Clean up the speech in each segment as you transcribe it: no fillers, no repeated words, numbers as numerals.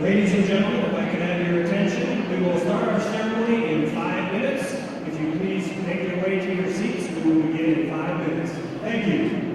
Ladies and gentlemen, if I can have your attention, we will start our ceremony in 5 minutes. If you please make your way to your seats, we will begin in 5 minutes. Thank you.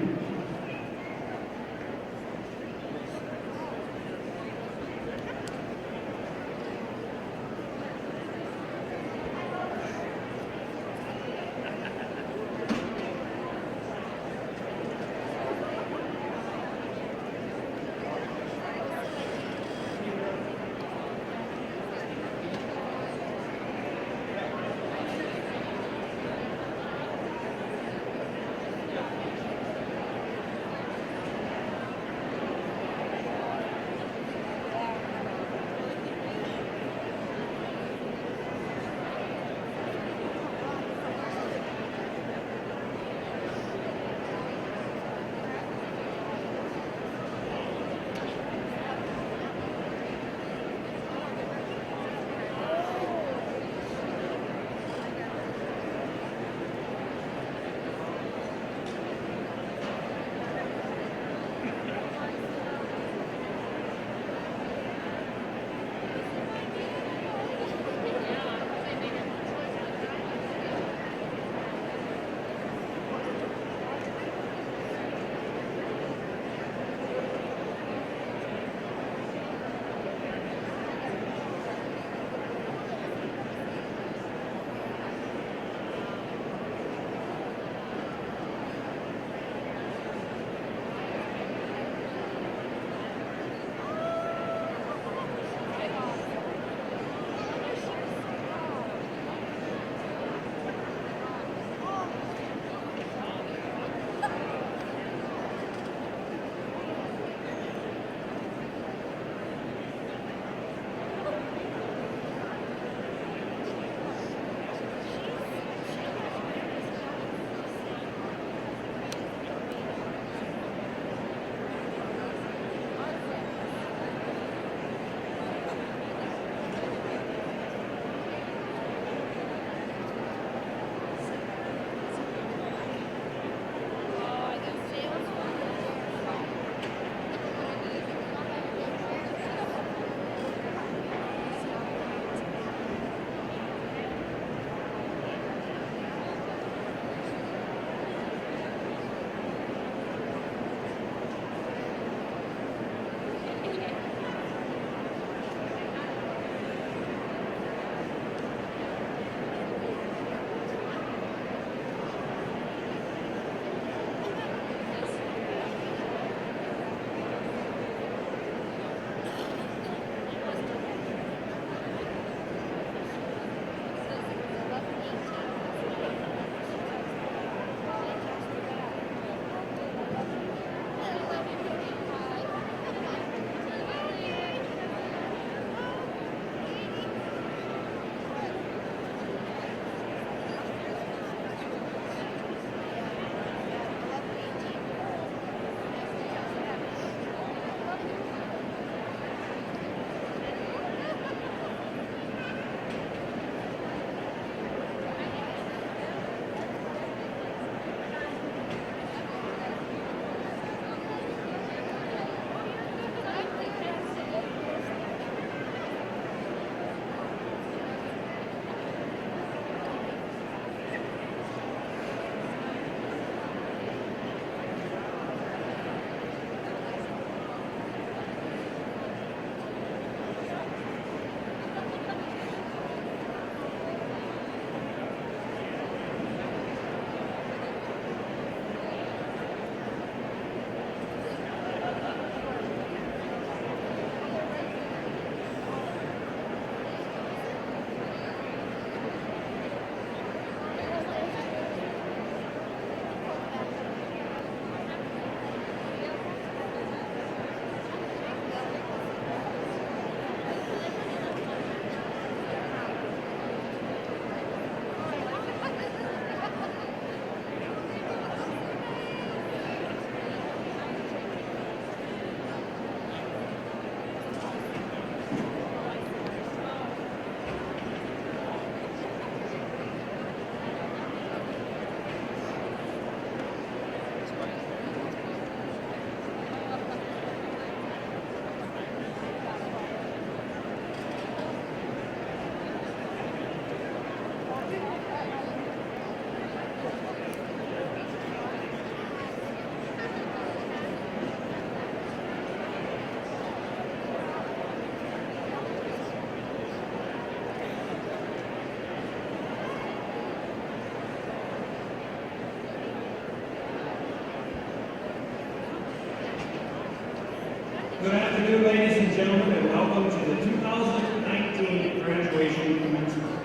Good afternoon, ladies and gentlemen, and welcome to the 2019 graduation commencement.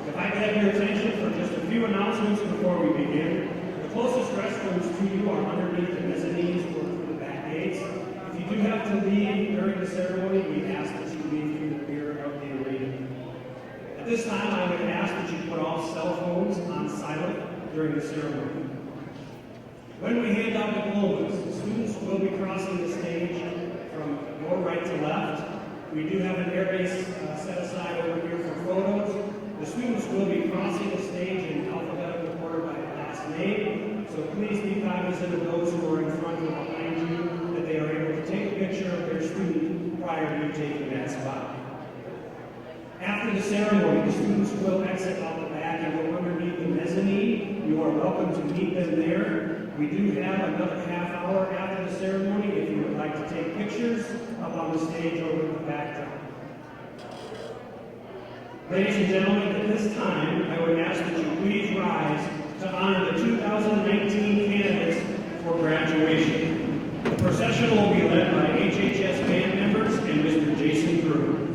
If I could have your attention for just a few announcements before we begin. The closest restrooms to you are underneath the mezzanines or through the back gates. If you do have to leave during the ceremony, we ask that you leave through the rear of the arena. At this time, I would ask that you put all cell phones on silent during the ceremony. When we hand out diplomas, students will be crossing the stage from your right to left. We do have an area set aside over here for photos. The students will be crossing the stage in alphabetical order by last name, so please be cognizant of those who are in front or behind you, that they are able to take a picture of their student prior to you taking that spot. After the ceremony, the students will exit out the back and go underneath the mezzanine. You are welcome to meet them there. We do have another half hour after the ceremony if you would like to take pictures up on the stage over the backdrop. Ladies and gentlemen, at this time, I would ask that you please rise to honor the 2019 candidates for graduation. The procession will be led by HHS band members and Mr. Jason Brewer.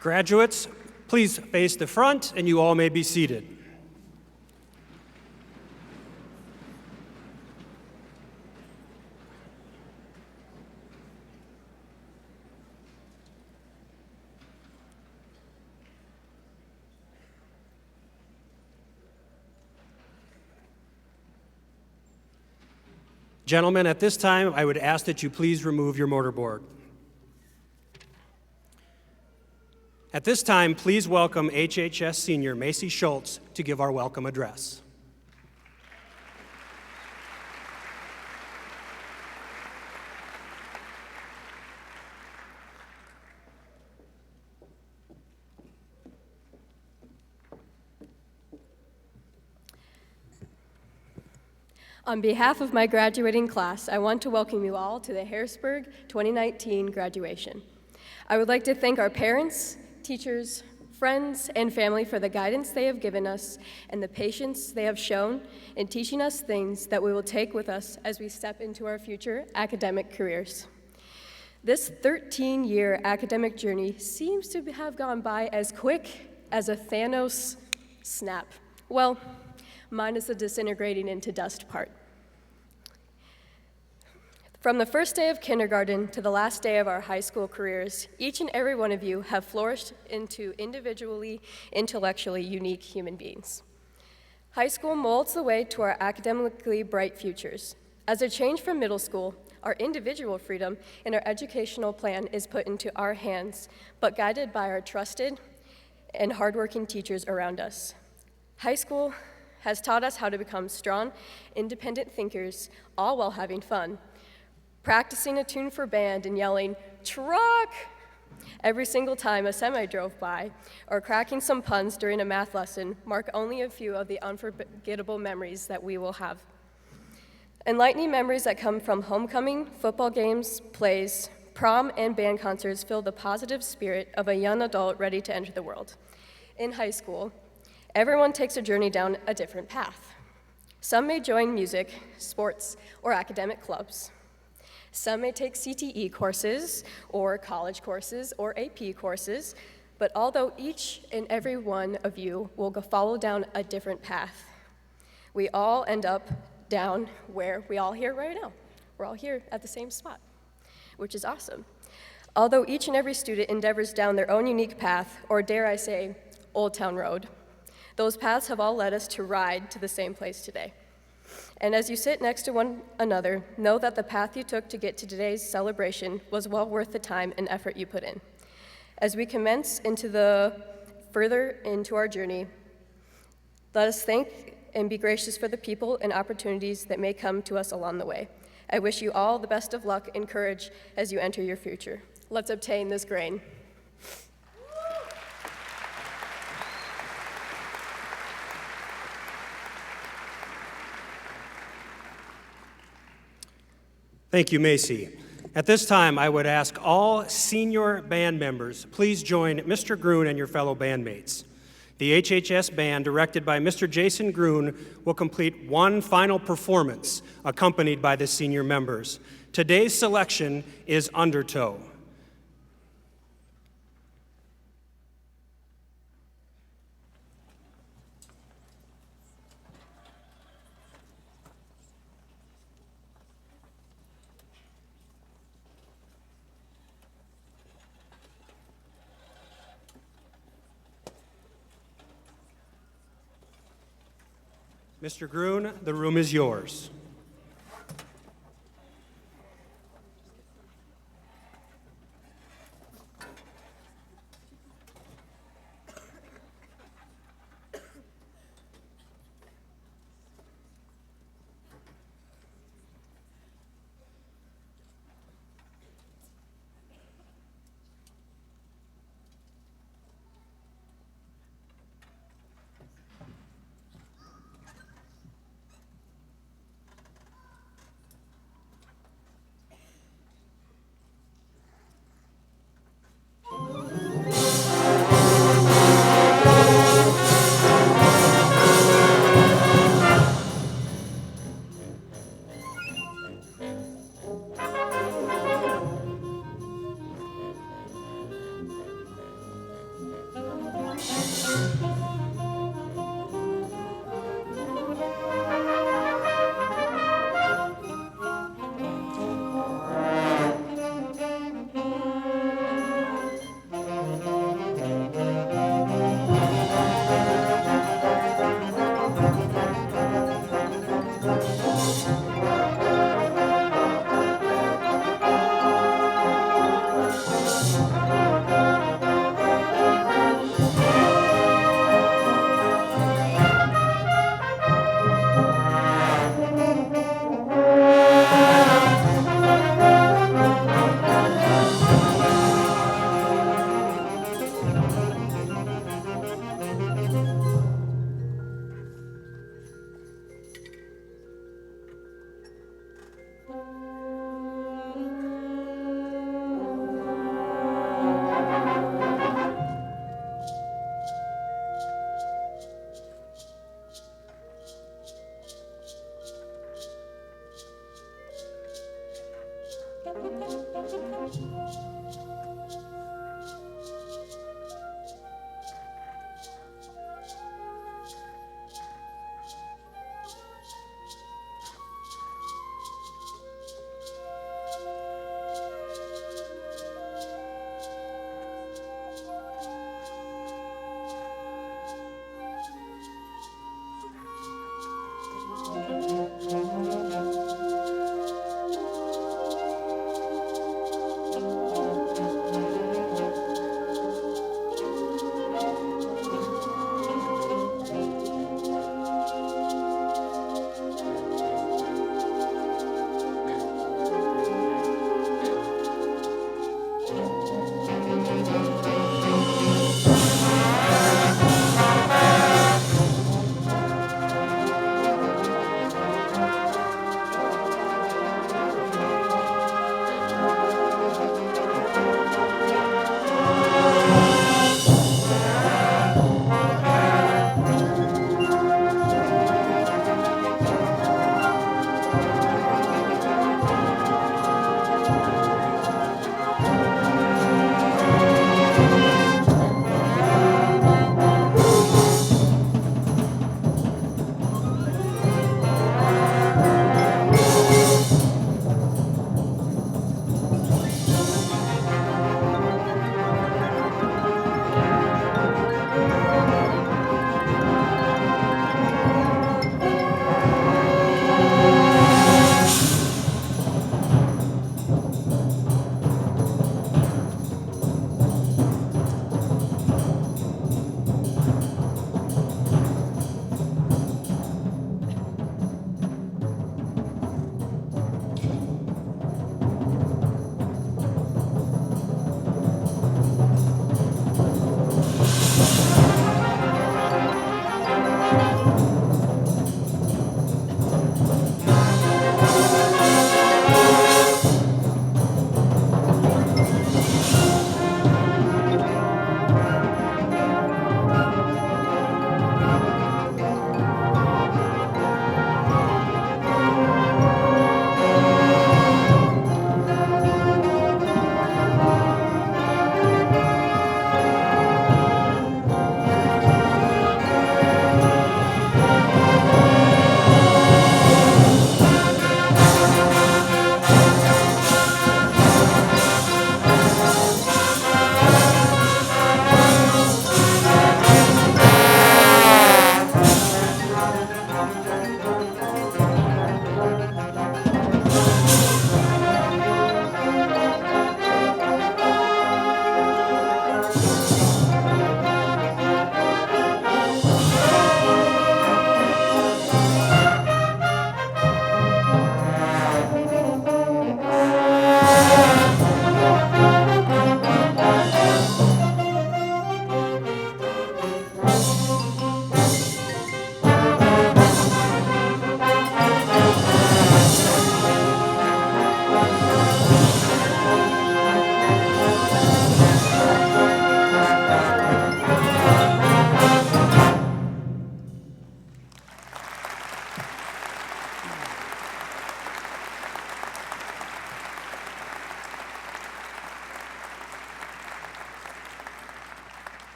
Graduates, please face the front and you all may be seated. Gentlemen, at this time, I would ask that you please remove your mortarboard. At this time, please welcome HHS Senior Macy Schultz to give our welcome address. On behalf of my graduating class, I want to welcome you all to the Harrisburg 2019 graduation. I would like to thank our parents, teachers, friends, and family for the guidance they have given us and the patience they have shown in teaching us things that we will take with us as we step into our future academic careers. This 13-year academic journey seems to have gone by as quick as a Thanos snap. Well, minus the disintegrating into dust part. From the first day of kindergarten to the last day of our high school careers, each and every one of you have flourished into individually, intellectually unique human beings. High school molds the way to our academically bright futures. As a change from middle school, our individual freedom and our educational plan is put into our hands, but guided by our trusted and hardworking teachers around us. High school has taught us how to become strong, independent thinkers, all while having fun. Practicing a tune for band and yelling, "Truck!" every single time a semi drove by, or cracking some puns during a math lesson mark only a few of the unforgettable memories that we will have. Enlightening memories that come from homecoming, football games, plays, prom, and band concerts fill the positive spirit of a young adult ready to enter the world. In high school, everyone takes a journey down a different path. Some may join music, sports, or academic clubs. Some may take CTE courses, or college courses, or AP courses, but although each and every one of you will follow down a different path, we all end up down where we all here right now. We're all here at the same spot, which is awesome. Although each and every student endeavors down their own unique path, or dare I say, Old Town Road, those paths have all led us to ride to the same place today. And as you sit next to one another, know that the path you took to get to today's celebration was well worth the time and effort you put in. As we commence further into our journey, let us thank and be gracious for the people and opportunities that may come to us along the way. I wish you all the best of luck and courage as you enter your future. Let's obtain this grain. Thank you, Macy. At this time, I would ask all senior band members, please join Mr. Grun and your fellow bandmates. The HHS band, directed by Mr. Jason Grun, will complete one final performance accompanied by the senior members. Today's selection is Undertow. Mr. Grun, the room is yours.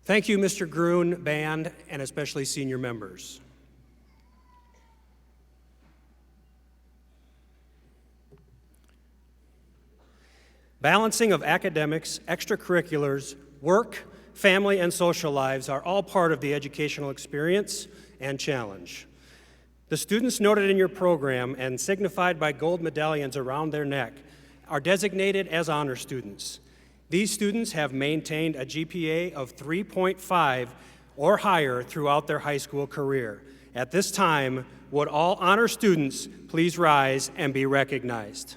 Thank you, Mr. Gruen, band, and especially senior members. Balancing of academics, extracurriculars, work, family, and social lives are all part of the educational experience and challenge. The students noted in your program and signified by gold medallions around their neck are designated as honor students. These students have maintained a GPA of 3.5 or higher throughout their high school career. At this time, would all honor students please rise and be recognized?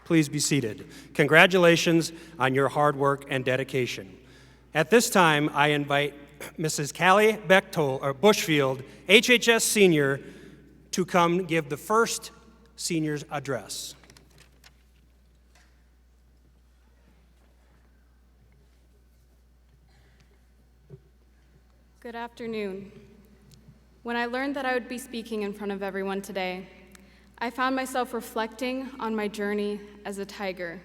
Please be seated. Congratulations on your hard work and dedication. At this time, I invite Mrs. Callie Bushfield, HHS senior, to come give the first senior's address. Good afternoon. When I learned that I would be speaking in front of everyone today, I found myself reflecting on my journey as a Tiger.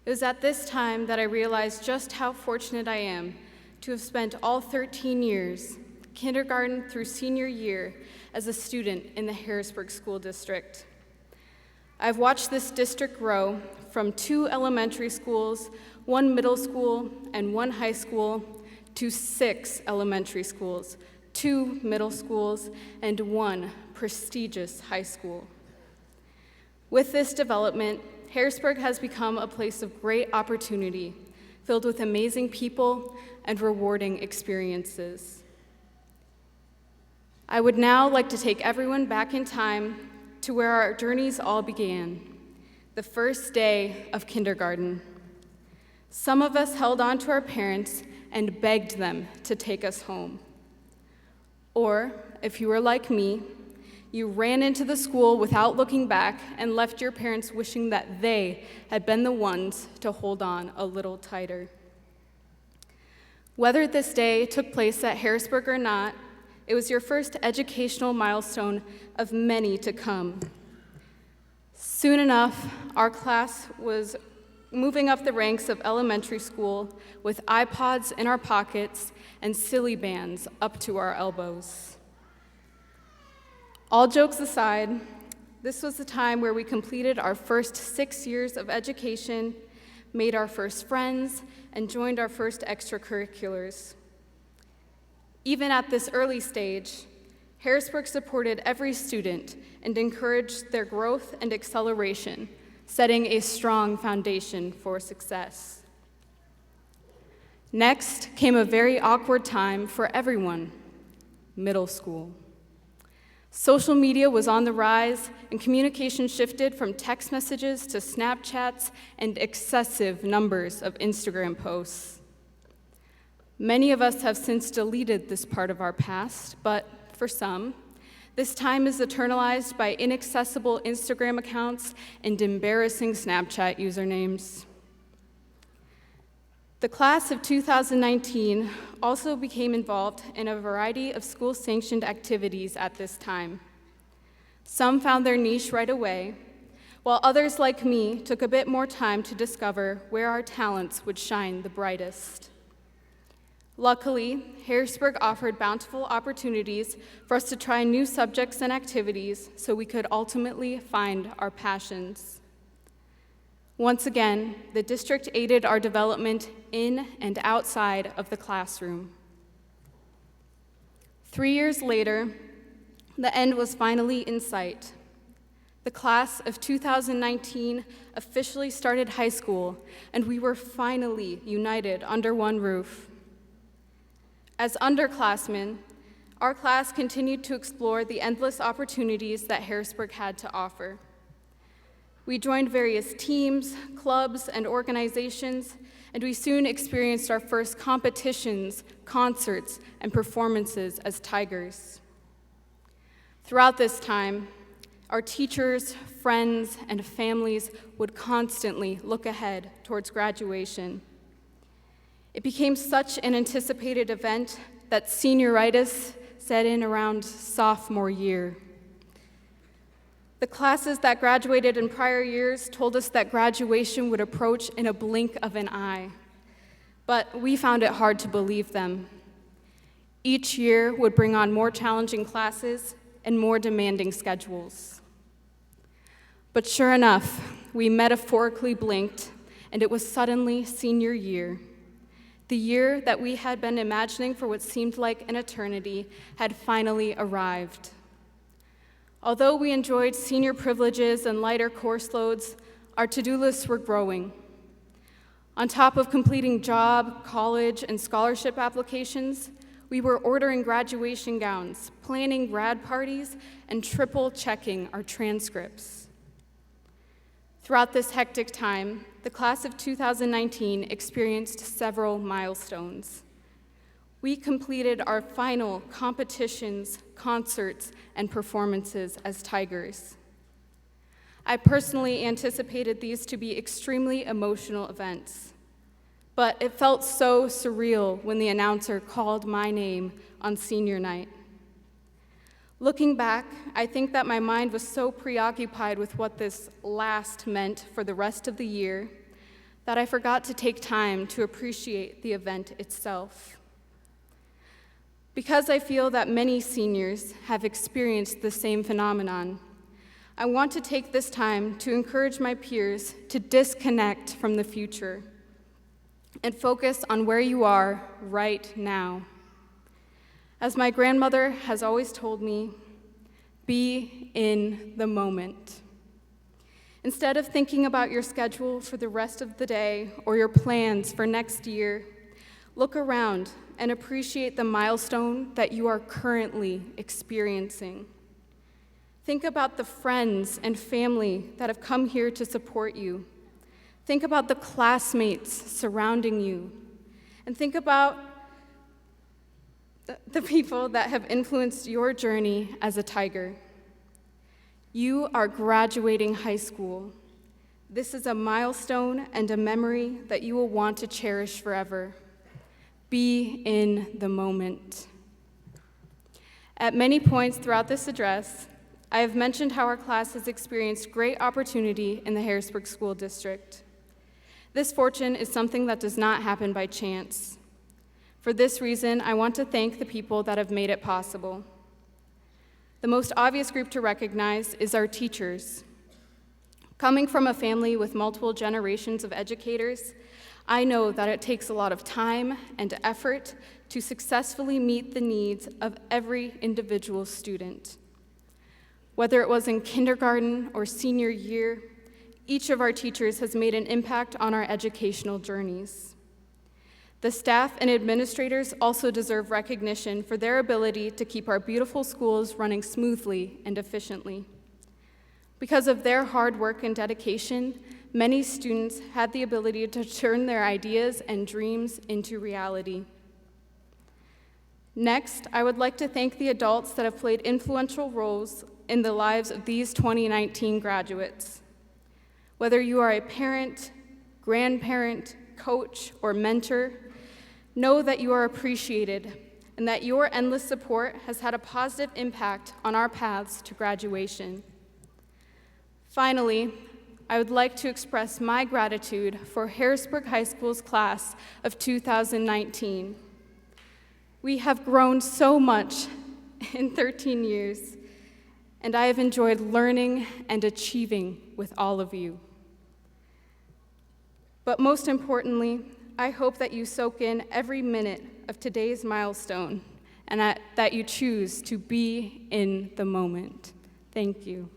It was at this time that I realized just how fortunate I am to have spent all 13 years, kindergarten through senior year, as a student in the Harrisburg School District. I've watched this district grow from 2 elementary schools, 1 middle school, and 1 high school, to 6 elementary schools, 2 middle schools, and 1 prestigious high school. With this development, Harrisburg has become a place of great opportunity, filled with amazing people and rewarding experiences. I would now like to take everyone back in time to where our journeys all began, the first day of kindergarten. Some of us held on to our parents and begged them to take us home. Or, if you were like me, you ran into the school without looking back and left your parents wishing that they had been the ones to hold on a little tighter. Whether this day took place at Harrisburg or not, it was your first educational milestone of many to come. Soon enough, our class was moving up the ranks of elementary school with iPods in our pockets and silly bands up to our elbows. All jokes aside, this was the time where we completed our first 6 years of education, made our first friends, and joined our first extracurriculars. Even at this early stage, Harrisburg supported every student and encouraged their growth and acceleration, setting a strong foundation for success. Next came a very awkward time for everyone, middle school. Social media was on the rise, and communication shifted from text messages to Snapchats and excessive numbers of Instagram posts. Many of us have since deleted this part of our past, but for some, this time is eternalized by inaccessible Instagram accounts and embarrassing Snapchat usernames. The class of 2019 also became involved in a variety of school-sanctioned activities at this time. Some found their niche right away, while others like me took a bit more time to discover where our talents would shine the brightest. Luckily, Harrisburg offered bountiful opportunities for us to try new subjects and activities so we could ultimately find our passions. Once again, the district aided our development in and outside of the classroom. 3 years later, the end was finally in sight. The class of 2019 officially started high school, and we were finally united under one roof. As underclassmen, our class continued to explore the endless opportunities that Harrisburg had to offer. We joined various teams, clubs, and organizations, and we soon experienced our first competitions, concerts, and performances as Tigers. Throughout this time, our teachers, friends, and families would constantly look ahead towards graduation. It became such an anticipated event that senioritis set in around sophomore year. The classes that graduated in prior years told us that graduation would approach in a blink of an eye, but we found it hard to believe them. Each year would bring on more challenging classes and more demanding schedules. But sure enough, we metaphorically blinked, and it was suddenly senior year. The year that we had been imagining for what seemed like an eternity had finally arrived. Although we enjoyed senior privileges and lighter course loads, our to-do lists were growing. On top of completing job, college, and scholarship applications, we were ordering graduation gowns, planning grad parties, and triple-checking our transcripts. Throughout this hectic time, the class of 2019 experienced several milestones. We completed our final competitions, concerts, and performances as Tigers. I personally anticipated these to be extremely emotional events, but it felt so surreal when the announcer called my name on senior night. Looking back, I think that my mind was so preoccupied with what this last meant for the rest of the year that I forgot to take time to appreciate the event itself. Because I feel that many seniors have experienced the same phenomenon, I want to take this time to encourage my peers to disconnect from the future and focus on where you are right now. As my grandmother has always told me, be in the moment. Instead of thinking about your schedule for the rest of the day or your plans for next year, look around and appreciate the milestone that you are currently experiencing. Think about the friends and family that have come here to support you. Think about the classmates surrounding you. And think about the people that have influenced your journey as a Tiger. You are graduating high school. This is a milestone and a memory that you will want to cherish forever. Be in the moment. At many points throughout this address, I have mentioned how our class has experienced great opportunity in the Harrisburg School District. This fortune is something that does not happen by chance. For this reason, I want to thank the people that have made it possible. The most obvious group to recognize is our teachers. Coming from a family with multiple generations of educators, I know that it takes a lot of time and effort to successfully meet the needs of every individual student. Whether it was in kindergarten or senior year, each of our teachers has made an impact on our educational journeys. The staff and administrators also deserve recognition for their ability to keep our beautiful schools running smoothly and efficiently. Because of their hard work and dedication, many students had the ability to turn their ideas and dreams into reality. Next, I would like to thank the adults that have played influential roles in the lives of these 2019 graduates. Whether you are a parent, grandparent, coach, or mentor, know that you are appreciated and that your endless support has had a positive impact on our paths to graduation. Finally, I would like to express my gratitude for Harrisburg High School's class of 2019. We have grown so much in 13 years, and I have enjoyed learning and achieving with all of you. But most importantly, I hope that you soak in every minute of today's milestone and that you choose to be in the moment. Thank you.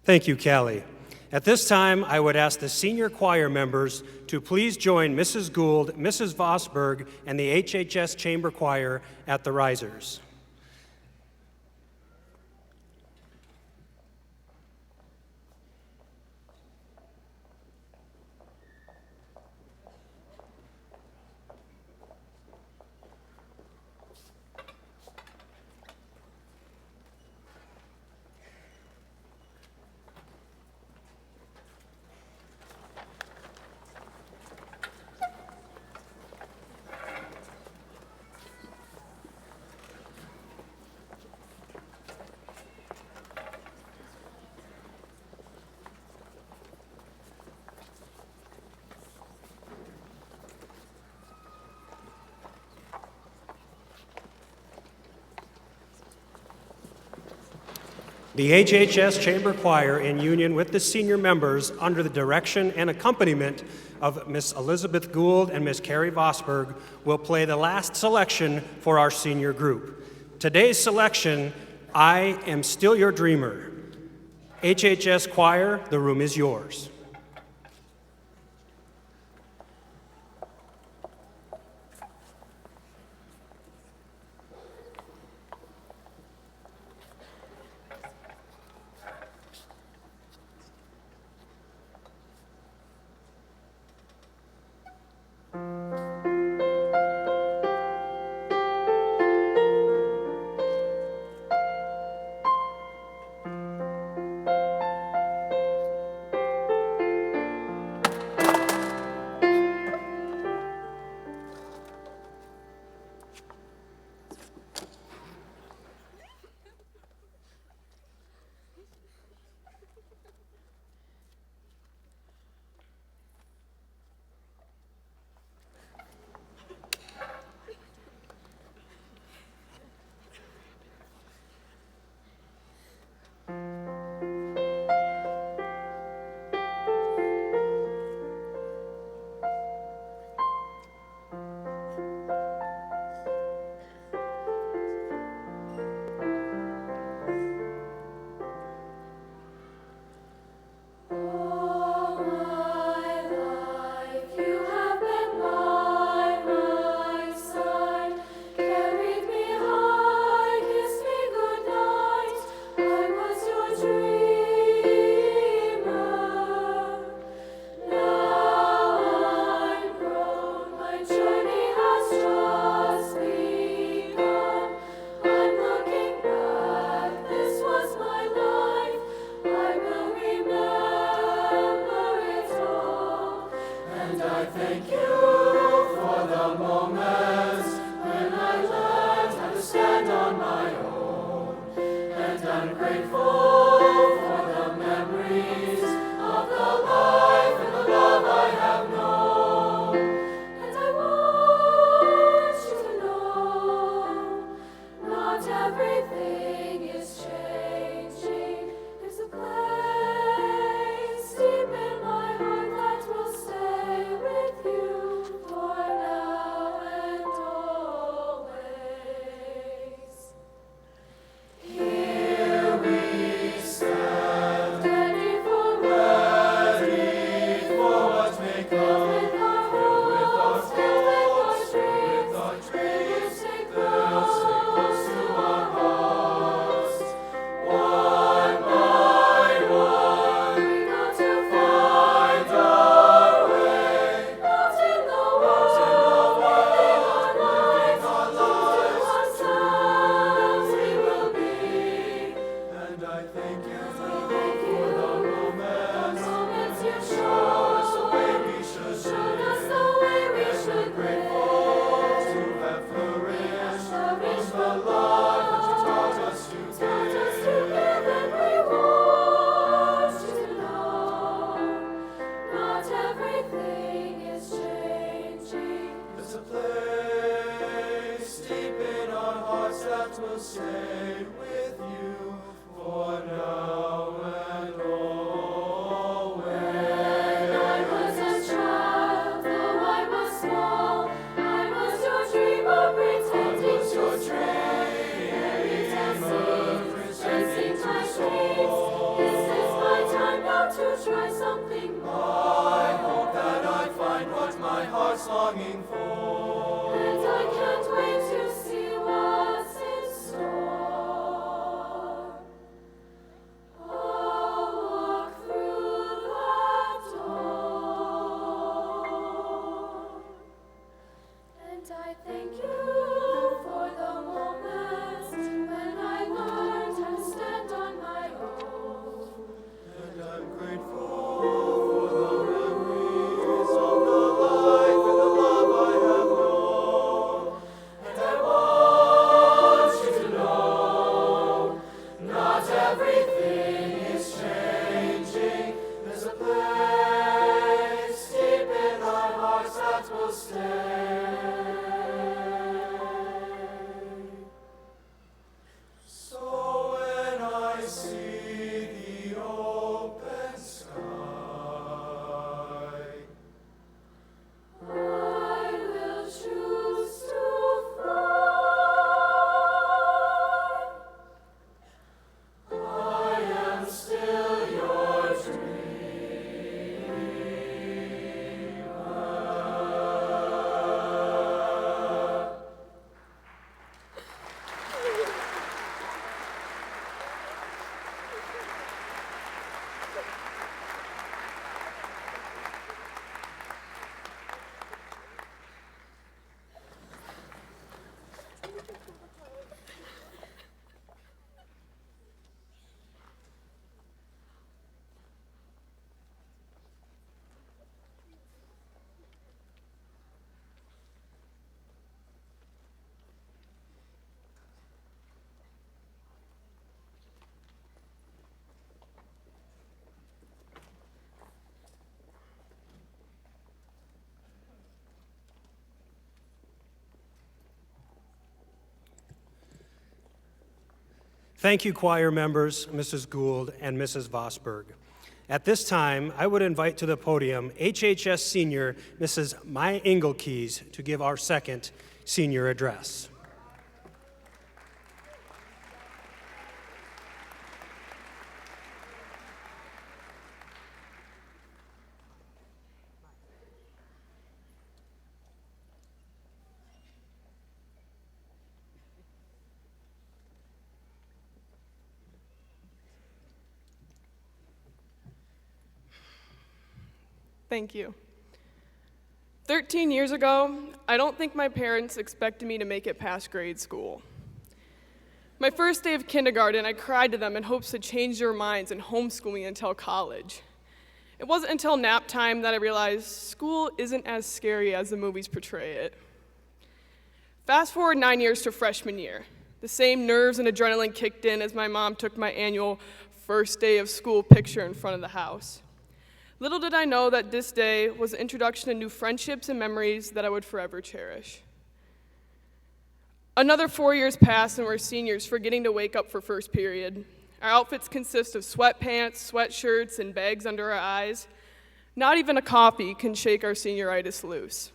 Thank you, Callie. At this time, I would ask the senior choir members to please join Mrs. Gould, Mrs. Vosberg, and the HHS Chamber Choir at the risers. The HHS Chamber Choir, in union with the senior members under the direction and accompaniment of Miss Elizabeth Gould and Miss Carrie Vosberg, will play the last selection for our senior group. Today's selection, I Am Still Your Dreamer. HHS Choir, the room is yours. Grateful for the memories of the life and the love I Thank you, choir members, Mrs. Gould and Mrs. Vosberg. At this time, I would invite to the podium HHS senior Mrs. Maya Engelkeys to give our second senior address. Thank you. 13 years ago, I don't think my parents expected me to make it past grade school. My first day of kindergarten, I cried to them in hopes to change their minds and homeschool me until college. It wasn't until nap time that I realized school isn't as scary as the movies portray it. Fast forward 9 years to freshman year. The same nerves and adrenaline kicked in as my mom took my annual first day of school picture in front of the house. Little did I know that this day was the introduction to new friendships and memories that I would forever cherish. Another 4 years passed and we're seniors, forgetting to wake up for first period. Our outfits consist of sweatpants, sweatshirts, and bags under our eyes. Not even a coffee can shake our senioritis loose.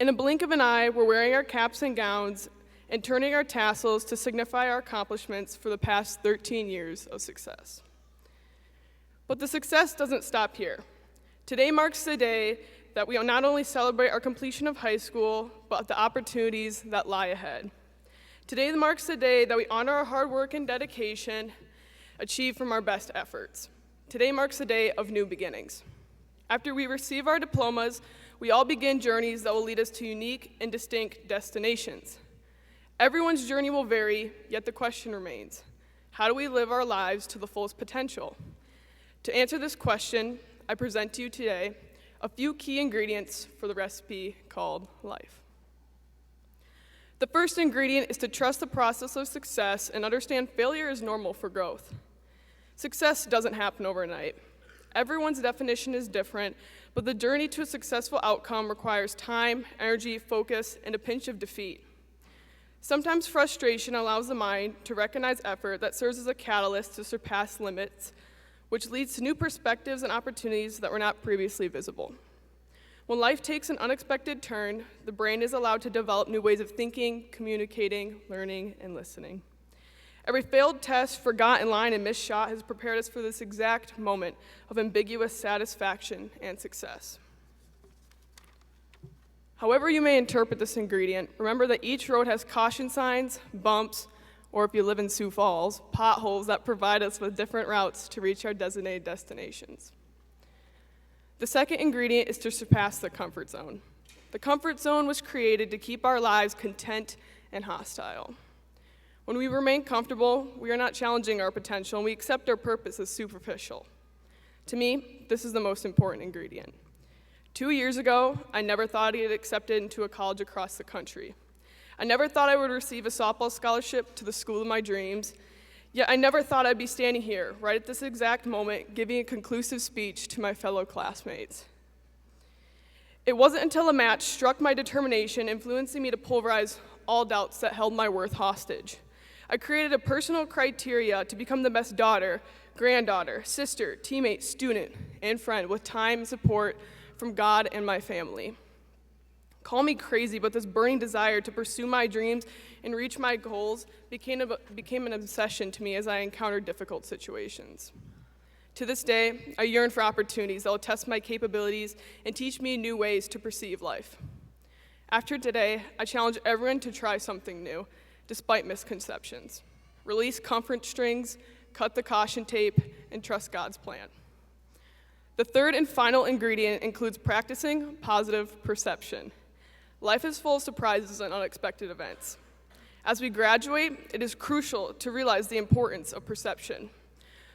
In a blink of an eye, we're wearing our caps and gowns and turning our tassels to signify our accomplishments for the past 13 years of success. But the success doesn't stop here. Today marks the day that we not only celebrate our completion of high school, but the opportunities that lie ahead. Today marks the day that we honor our hard work and dedication achieved from our best efforts. Today marks the day of new beginnings. After we receive our diplomas, we all begin journeys that will lead us to unique and distinct destinations. Everyone's journey will vary, yet the question remains, how do we live our lives to the fullest potential? To answer this question, I present to you today a few key ingredients for the recipe called life. The first ingredient is to trust the process of success and understand failure is normal for growth. Success doesn't happen overnight. Everyone's definition is different, but the journey to a successful outcome requires time, energy, focus, and a pinch of defeat. Sometimes frustration allows the mind to recognize effort that serves as a catalyst to surpass limits, which leads to new perspectives and opportunities that were not previously visible. When life takes an unexpected turn, the brain is allowed to develop new ways of thinking, communicating, learning, and listening. Every failed test, forgotten line, and missed shot has prepared us for this exact moment of ambiguous satisfaction and success. However you may interpret this ingredient, remember that each road has caution signs, bumps, or if you live in Sioux Falls, potholes that provide us with different routes to reach our designated destinations. The second ingredient is to surpass the comfort zone. The comfort zone was created to keep our lives content and hostile. When we remain comfortable, we are not challenging our potential, and we accept our purpose as superficial. To me, this is the most important ingredient. 2 years ago, I never thought I'd get accepted into a college across the country. I never thought I would receive a softball scholarship to the school of my dreams, yet I never thought I'd be standing here, right at this exact moment, giving a conclusive speech to my fellow classmates. It wasn't until a match struck my determination, influencing me to pulverize all doubts that held my worth hostage. I created a personal criteria to become the best daughter, granddaughter, sister, teammate, student, and friend with time and support from God and my family. Call me crazy, but this burning desire to pursue my dreams and reach my goals became an obsession to me as I encountered difficult situations. To this day, I yearn for opportunities that will test my capabilities and teach me new ways to perceive life. After today, I challenge everyone to try something new, despite misconceptions. Release comfort strings, cut the caution tape, and trust God's plan. The third and final ingredient includes practicing positive perception. Life is full of surprises and unexpected events. As we graduate, it is crucial to realize the importance of perception.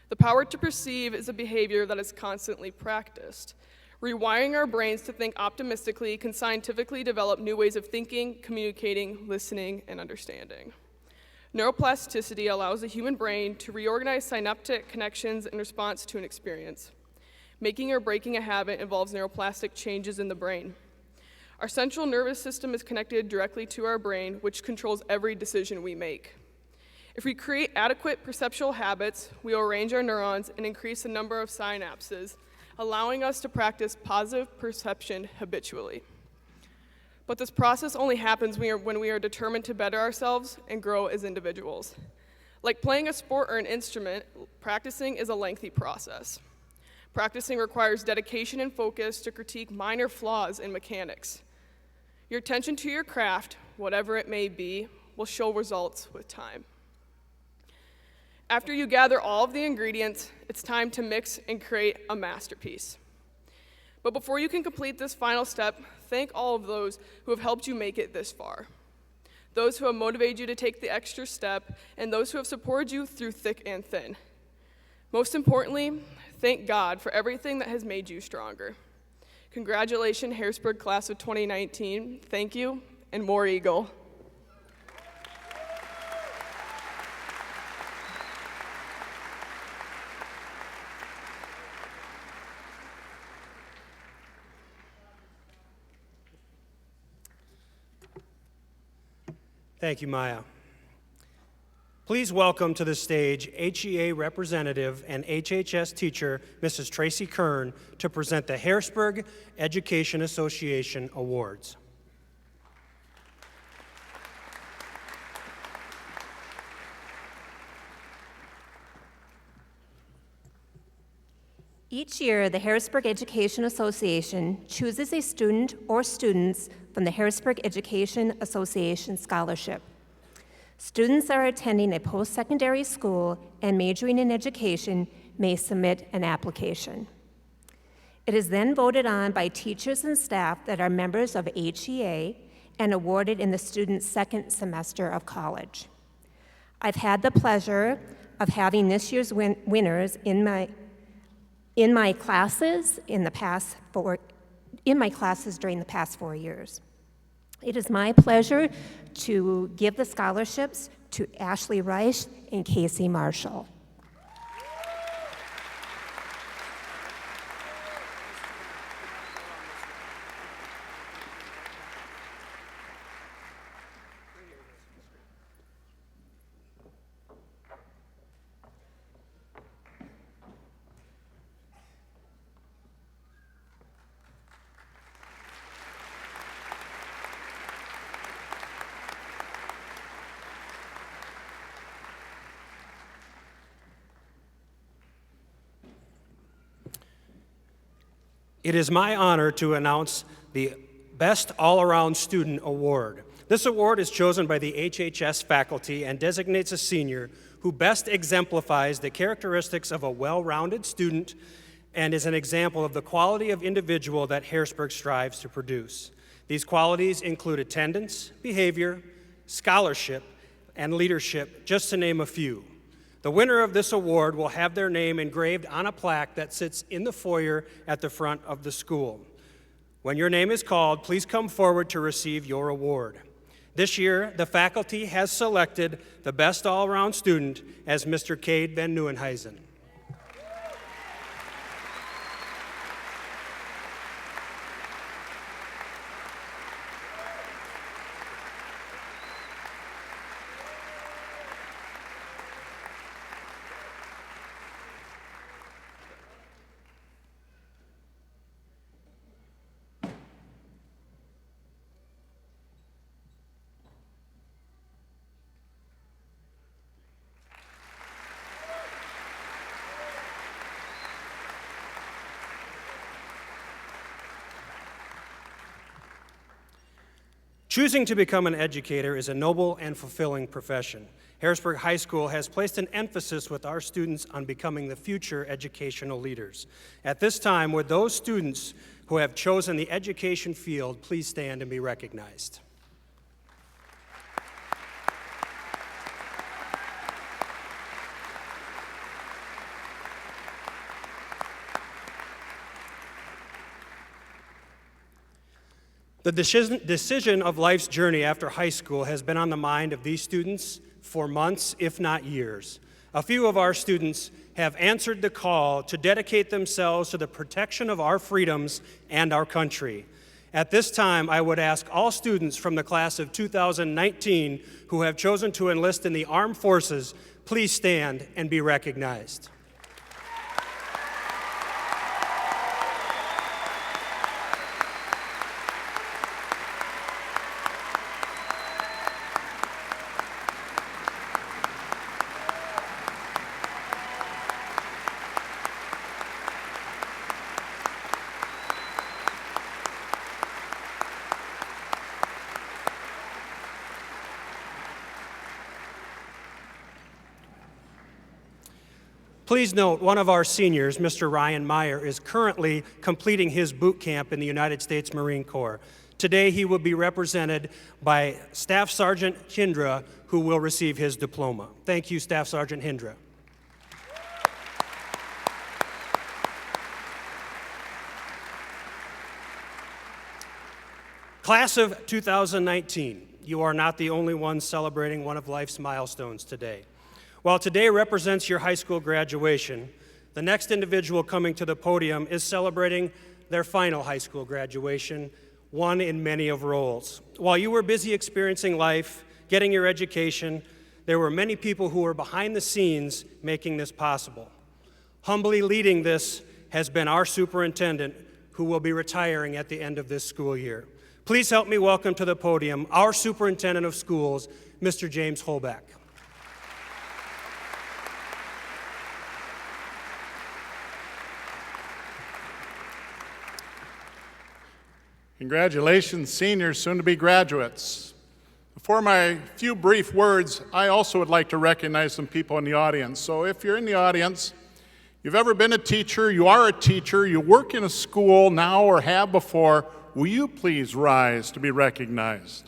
The power to perceive is a behavior that is constantly practiced. Rewiring our brains to think optimistically can scientifically develop new ways of thinking, communicating, listening, and understanding. Neuroplasticity allows the human brain to reorganize synaptic connections in response to an experience. Making or breaking a habit involves neuroplastic changes in the brain. Our central nervous system is connected directly to our brain, which controls every decision we make. If we create adequate perceptual habits, we will arrange our neurons and increase the number of synapses, allowing us to practice positive perception habitually. But this process only happens when we are determined to better ourselves and grow as individuals. Like playing a sport or an instrument, practicing is a lengthy process. Practicing requires dedication and focus to critique minor flaws in mechanics. Your attention to your craft, whatever it may be, will show results with time. After you gather all of the ingredients, it's time to mix and create a masterpiece. But before you can complete this final step, thank all of those who have helped you make it this far. Those who have motivated you to take the extra step, and those who have supported you through thick and thin. Most importantly, thank God for everything that has made you stronger. Congratulations, Harrisburg class of 2019. Thank you, and more Eagle. Thank you, Maya. Please welcome to the stage HEA representative and HHS teacher, Mrs. Tracy Kern, to present the Harrisburg Education Association Awards. Each year, the Harrisburg Education Association chooses a student or students from the Harrisburg Education Association Scholarship. Students are attending a post-secondary school and majoring in education may submit an application. It is then voted on by teachers and staff that are members of HEA and awarded in the student's second semester of college. I've had the pleasure of having this year's winners in my classes during the past 4 years. It is my pleasure to give the scholarships to Ashley Reich and Casey Marshall. It is my honor to announce the Best All-Around Student Award. This award is chosen by the HHS faculty and designates a senior who best exemplifies the characteristics of a well-rounded student and is an example of the quality of individual that Harrisburg strives to produce. These qualities include attendance, behavior, scholarship, and leadership, just to name a few. The winner of this award will have their name engraved on a plaque that sits in the foyer at the front of the school. When your name is called, please come forward to receive your award. This year, the faculty has selected the best all-around student as Mr. Cade Van Nieuwenhuizen. Choosing to become an educator is a noble and fulfilling profession. Harrisburg High School has placed an emphasis with our students on becoming the future educational leaders. At this time, would those students who have chosen the education field please stand and be recognized? The decision of life's journey after high school has been on the mind of these students for months, if not years. A few of our students have answered the call to dedicate themselves to the protection of our freedoms and our country. At this time, I would ask all students from the class of 2019 who have chosen to enlist in the armed forces, please stand and be recognized. Please note, one of our seniors, Mr. Ryan Meyer, is currently completing his boot camp in the United States Marine Corps. Today, he will be represented by Staff Sergeant Hindra, who will receive his diploma. Thank you, Staff Sergeant Hindra. Class of 2019, you are not the only ones celebrating one of life's milestones today. While today represents your high school graduation, the next individual coming to the podium is celebrating their final high school graduation, one in many of roles. While you were busy experiencing life, getting your education, there were many people who were behind the scenes making this possible. Humbly leading this has been our superintendent, who will be retiring at the end of this school year. Please help me welcome to the podium our superintendent of schools, Mr. James Holbeck. Congratulations, seniors, soon-to-be graduates. Before my few brief words, I also would like to recognize some people in the audience. So if you're in the audience, you've ever been a teacher, you are a teacher, you work in a school now or have before, will you please rise to be recognized?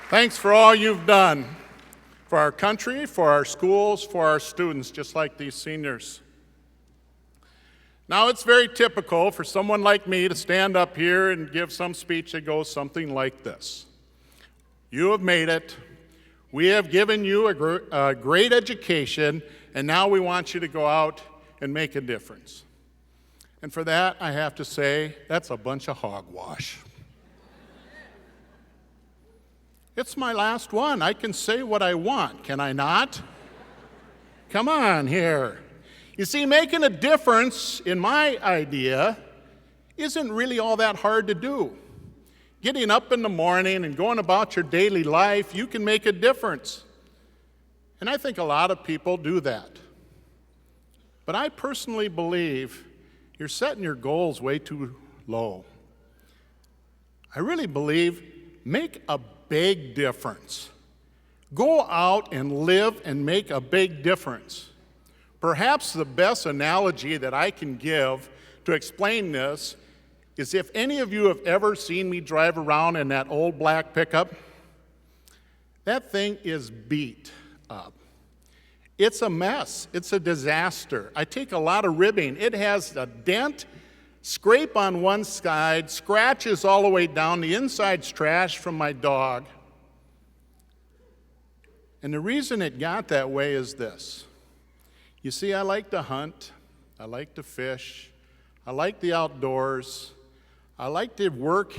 Thanks for all you've done for our country, for our schools, for our students, just like these seniors. Now, it's very typical for someone like me to stand up here and give some speech that goes something like this. You have made it. We have given you a great education, and now we want you to go out and make a difference. And for that, I have to say, that's a bunch of hogwash. It's my last one. I can say what I want, can I not? Come on here. You see, making a difference, in my idea, isn't really all that hard to do. Getting up in the morning and going about your daily life, you can make a difference. And I think a lot of people do that. But I personally believe you're setting your goals way too low. I really believe make a big difference. Go out and live and make a big difference. Perhaps the best analogy that I can give to explain this is if any of you have ever seen me drive around in that old black pickup, that thing is beat up. It's a mess. It's a disaster. I take a lot of ribbing. It has a dent, scrape on one side, scratches all the way down. The inside's trash from my dog. And the reason it got that way is this. You see, I like to hunt. I like to fish. I like the outdoors. I like to work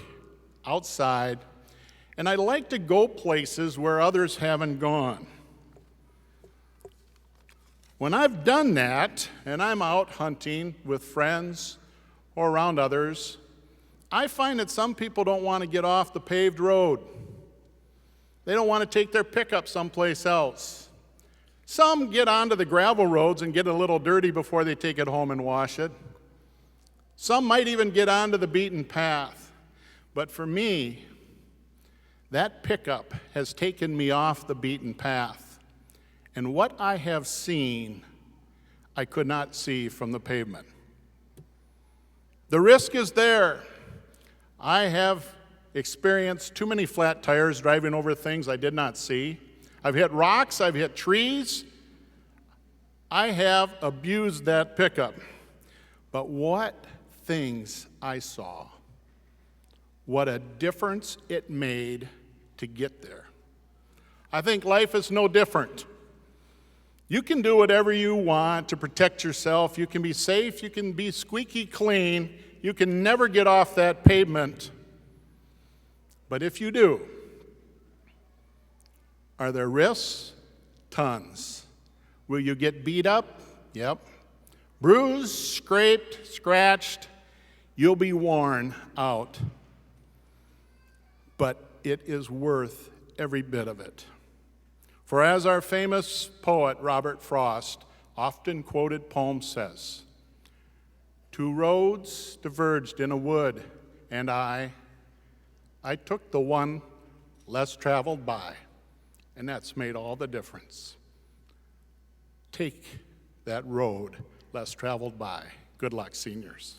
outside. And I like to go places where others haven't gone. When I've done that, and I'm out hunting with friends or around others, I find that some people don't want to get off the paved road. They don't want to take their pickup someplace else. Some get onto the gravel roads and get a little dirty before they take it home and wash it. Some might even get onto the beaten path. But for me, that pickup has taken me off the beaten path. And what I have seen, I could not see from the pavement. The risk is there. I have experienced too many flat tires driving over things I did not see. I've hit rocks, I've hit trees. I have abused that pickup. But what things I saw. What a difference it made to get there. I think life is no different. You can do whatever you want to protect yourself. You can be safe. You can be squeaky clean. You can never get off that pavement. But if you do, are there risks? Tons. Will you get beat up? Yep. Bruised, scraped, scratched. You'll be worn out. But it is worth every bit of it. For as our famous poet Robert Frost often quoted poem says, "Two roads diverged in a wood, and I took the one less traveled by." And that's made all the difference. Take that road less traveled by. Good luck, seniors.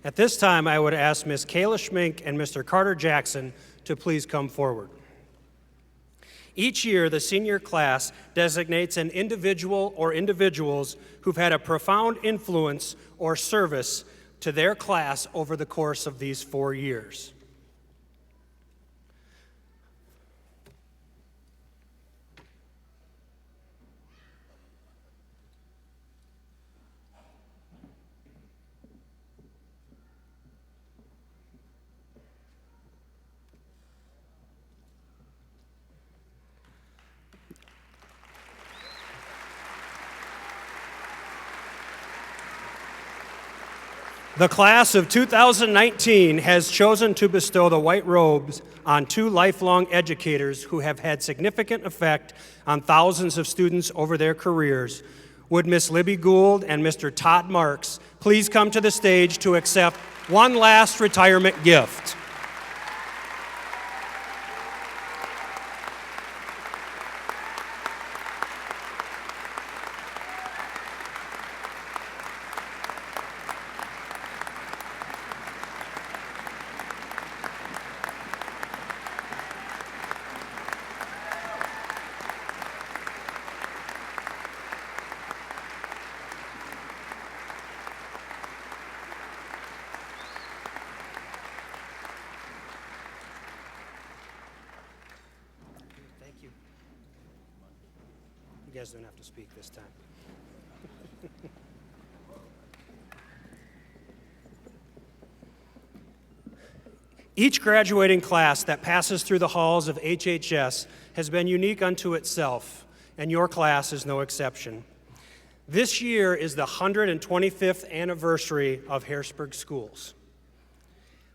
At this time, I would ask Ms. Kayla Schmink and Mr. Carter Jackson to please come forward. Each year, the senior class designates an individual or individuals who've had a profound influence or service to their class over the course of these 4 years. The class of 2019 has chosen to bestow the white robes on 2 lifelong educators who have had significant effect on thousands of students over their careers. Would Miss Libby Gould and Mr. Todd Marks please come to the stage to accept one last retirement gift? You guys don't have to speak this time. Each graduating class that passes through the halls of HHS has been unique unto itself, and your class is no exception. This year is the 125th anniversary of Harrisburg schools.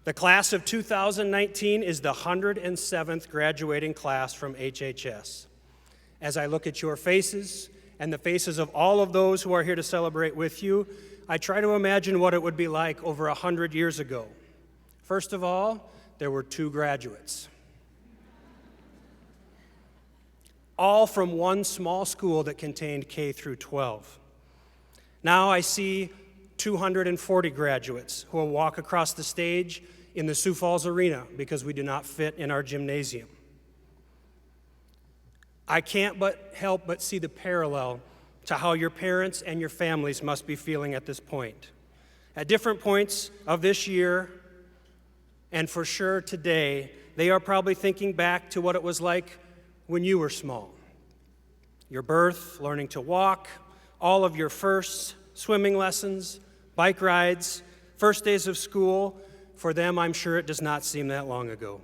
The class of 2019 is the 107th graduating class from HHS. As I look at your faces and the faces of all of those who are here to celebrate with you, I try to imagine what it would be like over 100 years ago. First of all, there were 2 graduates, all from one small school that contained K through 12. Now I see 240 graduates who will walk across the stage in the Sioux Falls Arena because we do not fit in our gymnasium. I can't help but see the parallel to how your parents and your families must be feeling at this point. At different points of this year, and for sure today, they are probably thinking back to what it was like when you were small. Your birth, learning to walk, all of your firsts, swimming lessons, bike rides, first days of school. For them, I'm sure it does not seem that long ago.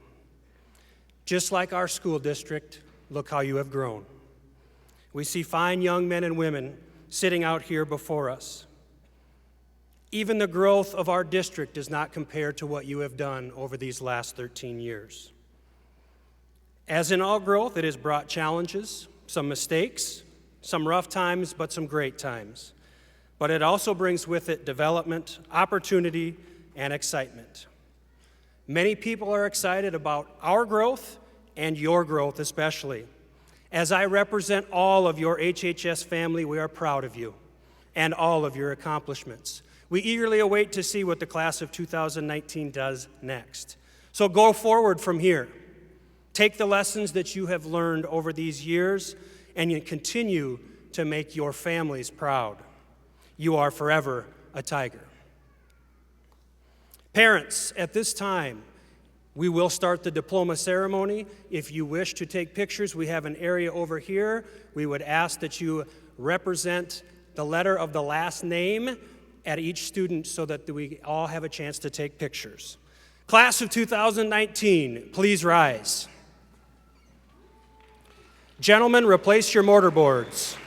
Just like our school district, look how you have grown. We see fine young men and women sitting out here before us. Even the growth of our district does not compare to what you have done over these last 13 years. As in all growth, it has brought challenges, some mistakes, some rough times, but some great times. But it also brings with it development, opportunity, and excitement. Many people are excited about our growth and your growth especially. As I represent all of your HHS family, we are proud of you and all of your accomplishments. We eagerly await to see what the class of 2019 does next. So go forward from here. Take the lessons that you have learned over these years and you continue to make your families proud. You are forever a Tiger. Parents, at this time, we will start the diploma ceremony. If you wish to take pictures, we have an area over here. We would ask that you represent the letter of the last name at each student so that we all have a chance to take pictures. Class of 2019, please rise. Gentlemen, replace your mortarboards.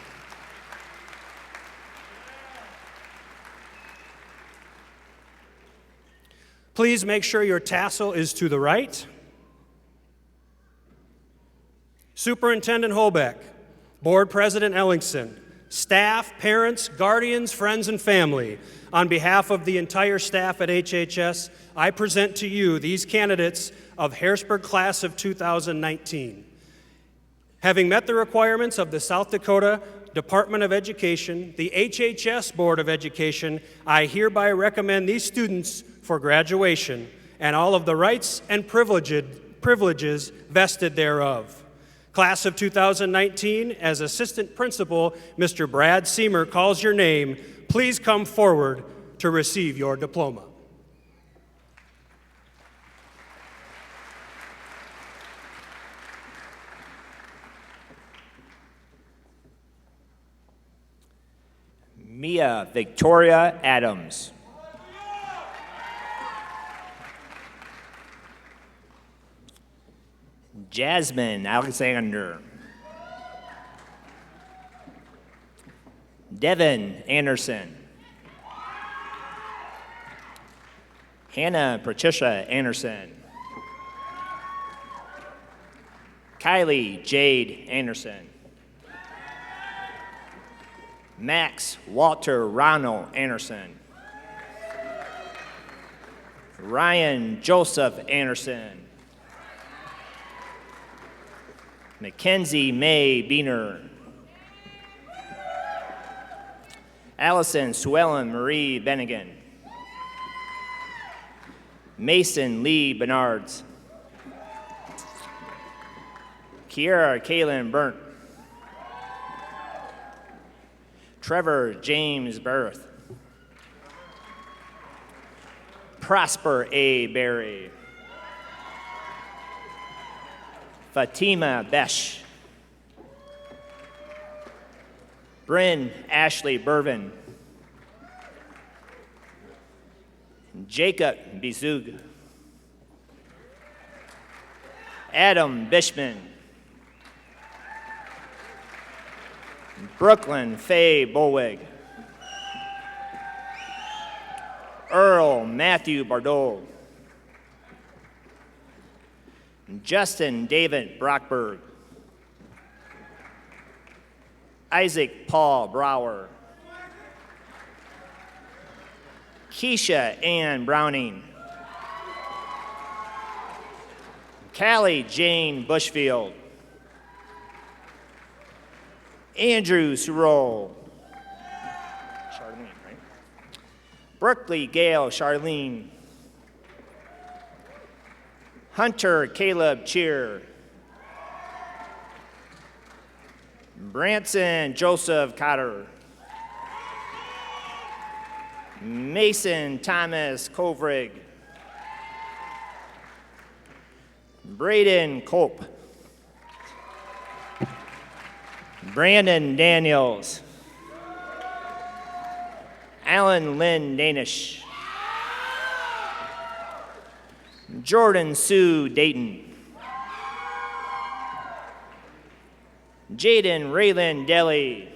Please make sure your tassel is to the right. Superintendent Holbeck, Board President Ellingson, staff, parents, guardians, friends, and family, on behalf of the entire staff at HHS, I present to you these candidates of Harrisburg Class of 2019. Having met the requirements of the South Dakota Department of Education, the HHS Board of Education, I hereby recommend these students for graduation and all of the rights and privileges vested thereof. Class of 2019, as Assistant Principal, Mr. Brad Seamer calls your name. Please come forward to receive your diploma. Mia Victoria Adams. Jasmine Alexander. Devin Anderson. Hannah Patricia Anderson. Kylie Jade Anderson. Max Walter Ronald Anderson. Ryan Joseph Anderson. Mackenzie May Beener. Allison Suellen Marie Bennigan. Mason Lee Bernards. Kiera Kaylin Burnt. Trevor James Berth. Prosper A. Berry. Fatima Besh. Bryn Ashley Bervin. Jacob Bizug. Adam Bishman. Brooklyn Faye Bowig. Earl Matthew Bardot. Justin David Brockberg. Isaac Paul Brower. Keisha Ann Browning. Callie Jane Bushfield. Andrew Surroll. Charlene, right? Berkeley Gail Charlene. Hunter Caleb Cheer. Branson Joseph Cotter. Mason Thomas Kovrig. Braden Cope. Brandon Daniels. Alan Lynn Danish. Jordan Sue Dayton. Jaden Raylan Deli.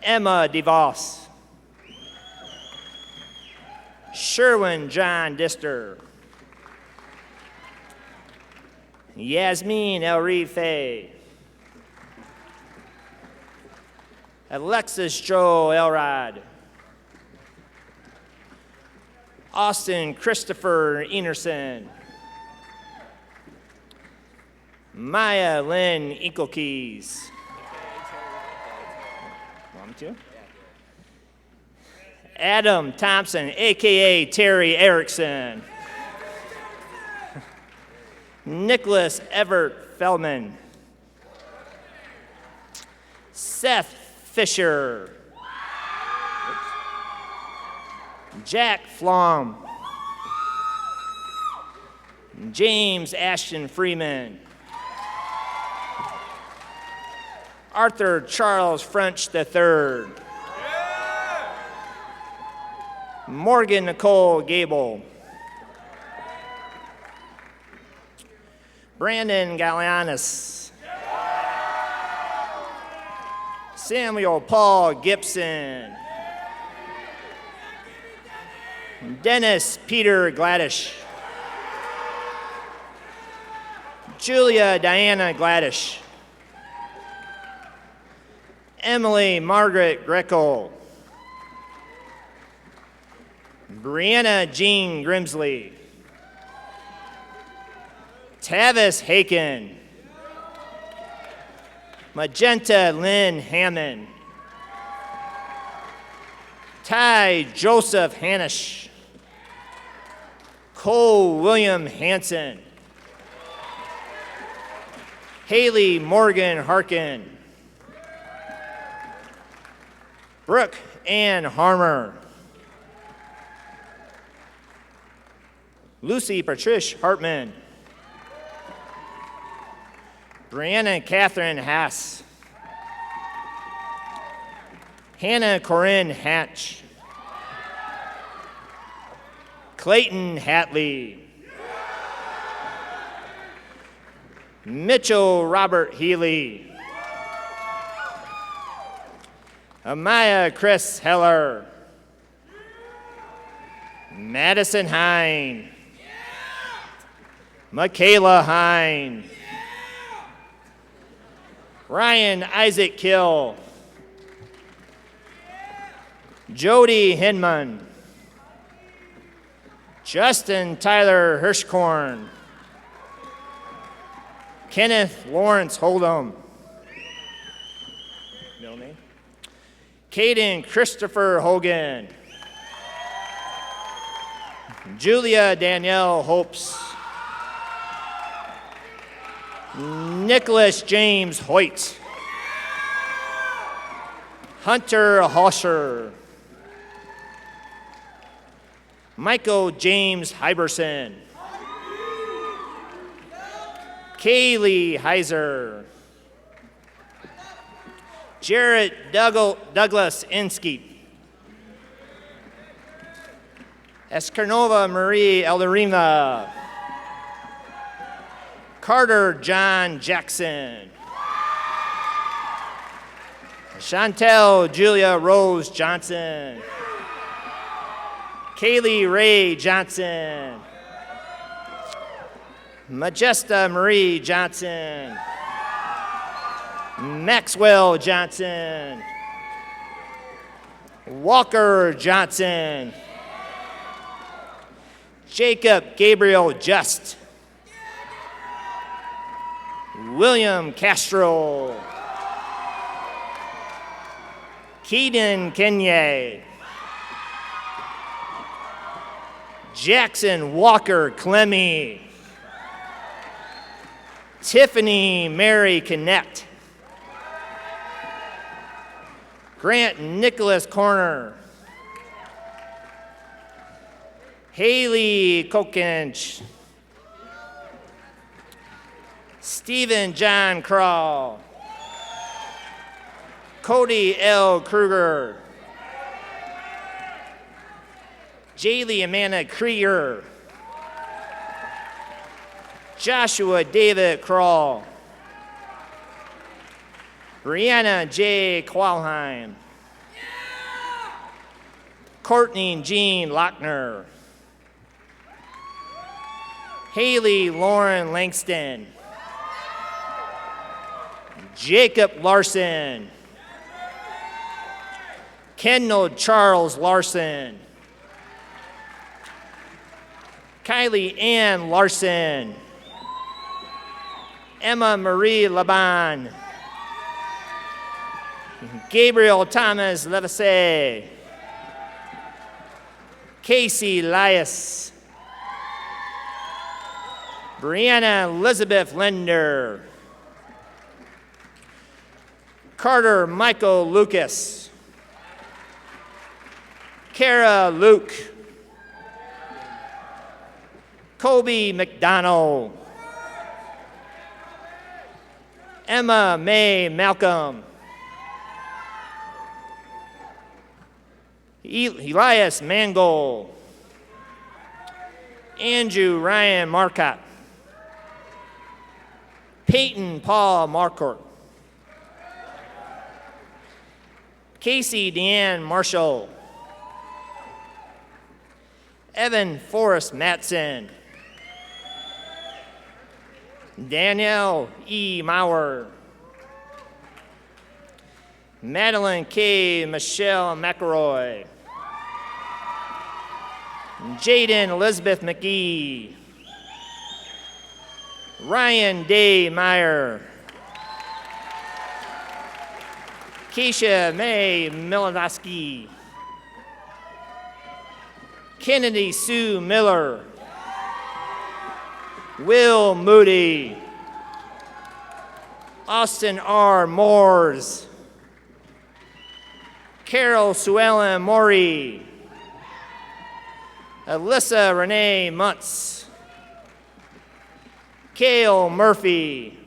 Emma DeVos. Sherwin John Dister. Yasmin Elrife. Alexis Joe Elrod. Austin Christopher Enerson. Maya Lynn Inkelkeys. Want me to? Adam Thompson, a.k.a. Terry Erickson. Nicholas Everett Feldman. Seth Fisher. Jack Flom. James Ashton Freeman. Arthur Charles French III. Morgan Nicole Gable. Brandon Galianis. Samuel Paul Gibson. Dennis Peter Gladish. Julia Diana Gladish. Emily Margaret Greco. Brianna Jean Grimsley. Tavis Haken. Magenta Lynn Hammond. Ty Joseph Hanish. Cole William Hanson. Haley Morgan Harkin. Brooke Ann Harmer. Lucy Patricia Hartman. Brianna Catherine Hass. Hannah Corinne Hatch. Clayton Hatley. Mitchell Robert Healy. Amaya Chris Heller. Madison Hine. Michaela Hine. Ryan Isaac Kill. Jody Hinman. Justin Tyler Hirschkorn. Kenneth Lawrence Hold'em. Middle name. Caden Christopher Hogan. Julia Danielle Hopes. Nicholas James Hoyt. Hunter Hosher. Michael James Hyberson. Kaylee Heiser. Jarrett Douglas Inskeep. Escarnova Marie Elderina. Carter John Jackson. Chantel Julia Rose Johnson. Kaylee Ray Johnson. Majesta Marie Johnson. Maxwell Johnson. Walker Johnson. Jacob Gabriel Just. William Castro. Keaton Kenye. Jackson Walker Clemmy. Tiffany Mary Connect. Grant Nicholas Corner. Haley Kokench. Stephen John Crawl. Cody L. Kruger. Jaylee Amanda Krieger. Joshua David Kroll. Brianna J. Qualheim. Courtney Jean Lochner. Haley Lauren Langston. Jacob Larson. Kendall Charles Larson. Kylie Ann Larson. Emma Marie Laban. Gabriel Thomas Levasseur. Casey Lias. Brianna Elizabeth Linder. Carter Michael Lucas. Kara Luke. Colby McDonald. Emma Mae Malcolm. Elias Mangold. Andrew Ryan Marcotte. Peyton Paul Marcourt. Casey Deanne Marshall. Evan Forrest Matson. Danielle E. Maurer. Madeline K. Michelle McElroy. Jaden Elizabeth McGee. Ryan Day Meyer. Keisha May Milanowski. Kennedy Sue Miller. Will Moody. Austin R. Moores. Carol Sue Ellen Morey. Alyssa Renee Muntz. Kale Murphy.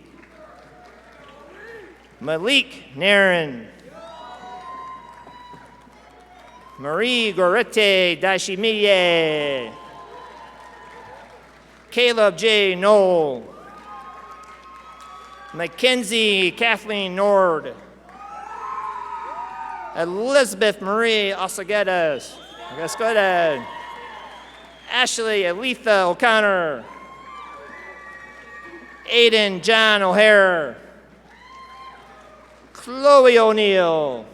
Malik Naren. Marie Gorete Dashimiye. Caleb J. Knoll. Mackenzie Kathleen Nord. Elizabeth Marie Osagedas. Ashley Aletha O'Connor. Aiden John O'Hare. Chloe O'Neill.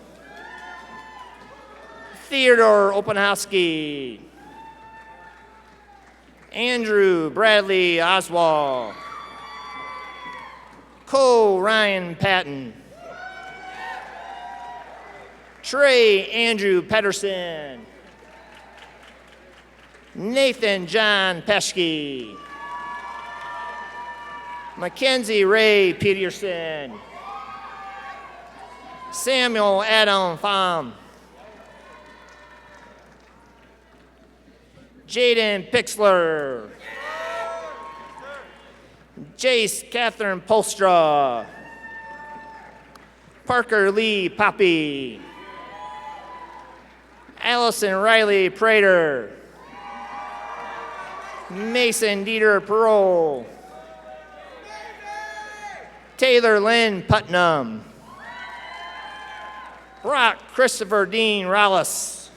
Theodore Openhowski. Andrew Bradley Oswald. Cole Ryan Patton. Trey Andrew Pedersen. Nathan John Peschke. Mackenzie Ray Peterson. Samuel Adam Pham. Jaden Pixler. Jace Catherine Polstra. Parker Lee Poppy. Allison Riley Prater. Mason Dieter Perot. Taylor Lynn Putnam. Brock Christopher Dean Rollis.